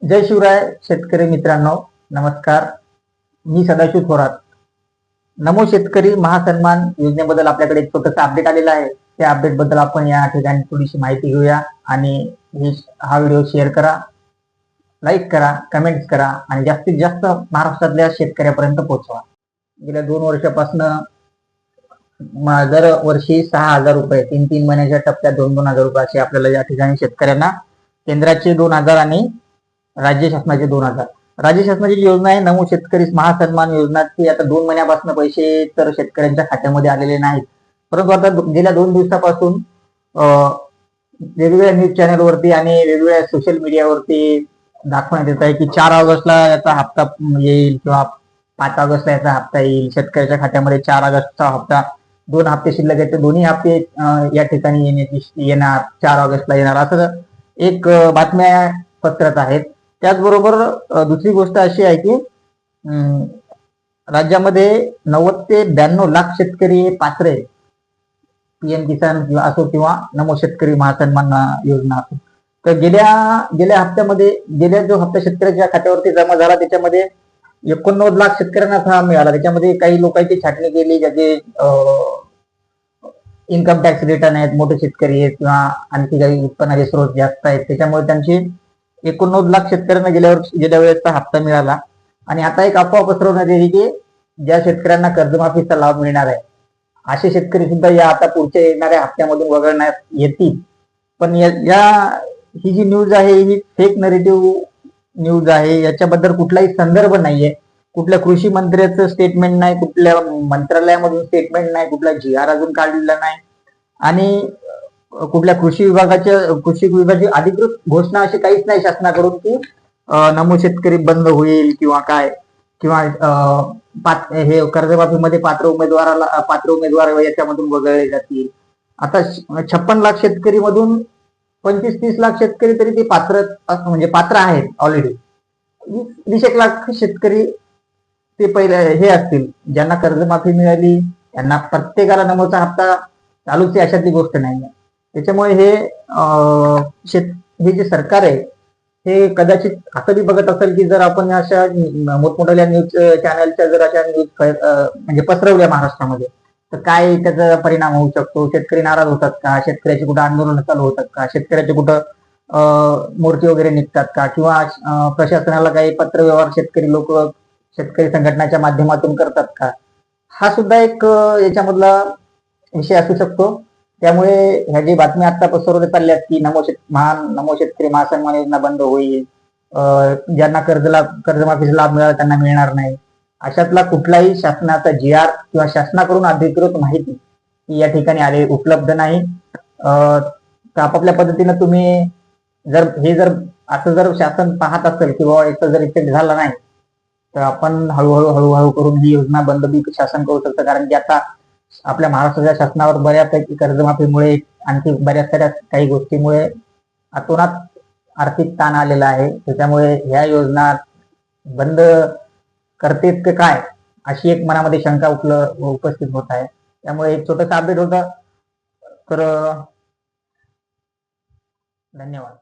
जय शिवराय शेतकरी मित्रांनो, नमस्कार. मी सदाशिव थोरात. नमो शेतकरी महासन्मान योजनेबद्दल आपल्याकडे एक छोटंसं अपडेट आलेलं आहे. त्या अपडेट बद्दल आपण या ठिकाणी थोडीशी माहिती घेऊया आणि हा व्हिडिओ शेअर करा, लाईक करा, कमेंट्स करा आणि जास्तीत जास्त महाराष्ट्रातल्या शेतकऱ्यापर्यंत पोहोचवा. गेल्या 2 वर्षापासून दरवर्षी 6,000 रुपये 3 महिन्याच्या टप्प्यात 2-2 हजार रुपये असे आपल्याला या ठिकाणी शेतकऱ्यांना केंद्राचे 2,000 आणि राज्य शासनाचे 2,000. राज्य शासनाची योजना आहे नमो शेतकरी महासन्मान योजना. ती आता 2 महिन्यापासून पैसे तर शेतकऱ्यांच्या खात्यामध्ये आलेले नाहीत, परंतु आता गेल्या 2 दिवसापासून वेगवेगळ्या न्यूज चॅनलवरती आणि वेगवेगळ्या सोशल मीडियावरती दाखवण्यात येत आहे की 4 ऑगस्टला याचा हप्ता येईल किंवा 5 ऑगस्टला याचा हप्ता येईल. शेतकऱ्याच्या खात्यामध्ये 4 ऑगस्टचा हप्ता, 2 हप्ते शिल्लक आहेत, दोन्ही हप्ते या ठिकाणी येणार, 4 ऑगस्टला येणार, असं एक बातम्या पसरत आहेत. त्याचबरोबर दुसरी गोष्ट अशी आहे की राज्यामध्ये 90 ते 92 लाख शेतकरी पात्र आहेत. पीएम किसान असो किंवा नमो शेतकरी महासन्मान योजना असो. तर गेल्या हप्त्यामध्ये गेल्या जो हप्ता शेतकऱ्याच्या खात्यावरती जमा झाला त्याच्यामध्ये 89 लाख शेतकऱ्यांना हा मिळाला. त्याच्यामध्ये काही लोकांची छाटणी केली, ज्याचे इन्कम टॅक्स रिटर्न आहेत, मोठे शेतकरी आहेत किंवा आणखी काही उत्पन्नाचे स्रोत जास्त आहेत, त्याच्यामुळे त्यांची 89 लाख शेतकऱ्यांना गेल्या वेळेसचा हप्ता मिळाला. आणि आता एक अफवा पसरवण्यात येईल की ज्या शेतकऱ्यांना कर्जमाफीचा लाभ मिळणार आहे असे शेतकरी सुद्धा या आता पुढच्या येणाऱ्या हप्त्यामधून वगळण्यात येतील. पण ही जी न्यूज आहे ही फेक नरेटिव्ह न्यूज आहे. याच्याबद्दल कुठलाही संदर्भ नाहीये, कुठल्या कृषी मंत्र्याचं स्टेटमेंट नाही, कुठल्या मंत्रालयामधून स्टेटमेंट नाही, कुठला GR अजून काढलेला नाही आणि कुठल्या कृषी विभागाची अधिकृत घोषणा अशी काहीच नाही शासनाकडून की नमो शेतकरी बंद होईल किंवा काय, किंवा हे कर्जमाफीमध्ये पात्र उमेदवार याच्यामधून वगळले जातील. आता 56 लाख शेतकरी मधून 25-30 लाख शेतकरी तरी ते पात्र आहेत ऑलरेडी. 20 लाख शेतकरी ते पहिले हे असतील ज्यांना कर्जमाफी मिळाली, त्यांना प्रत्येकाला नमोचा हप्ता चालूच आहे अशातली गोष्ट नाही. त्याच्यामुळे हे जे सरकार आहे हे कदाचित असं बी बघत असेल की जर आपण अशा मोठमोठ्या न्यूज चॅनलच्या जर अशा न्यूज म्हणजे पसरवल्या महाराष्ट्रामध्ये तर काय त्याचा परिणाम होऊ शकतो. शेतकरी नाराज होतात का, शेतकऱ्याचे कुठं आंदोलन चालू होतात का, शेतकऱ्याचे कुठं मोर्चे वगैरे निघतात का, किंवा प्रशासनाला काही पत्रव्यवहार शेतकरी संघटनाच्या माध्यमातून करतात का, हा सुद्धा एक याच्यामधला विषय असू शकतो. त्यामुळे ह्या जी बातम्या आता पसरवल्या चालल्यात की नमो शेतकरी महासन्मान योजना बंद होईल, ज्यांना कर्जमाफीचा लाभ मिळाला त्यांना मिळणार नाही, अशातला कुठलाही शासनाचा GR किंवा शासनाकडून अधिकृत माहिती या ठिकाणी उपलब्ध नाही. तर आपापल्या पद्धतीनं तुम्ही जर शासन पाहत असेल किंवा याचा जर इफेक्ट झाला नाही तर आपण हळूहळू करून ही योजना बंद बी शासन करू शकतं. कारण की आता आपल्या महाराष्ट्राच्या शासनावर बऱ्यापैकी कर्जमाफीमुळे आणखी बऱ्याच साऱ्या काही गोष्टीमुळे अतोनात आर्थिक ताण आलेला आहे. त्याच्यामुळे ह्या योजना बंद करतेत का काय अशी एक मनामध्ये शंका उपस्थित होत आहे. त्यामुळे एक छोटासा अपडेट होता. तर धन्यवाद.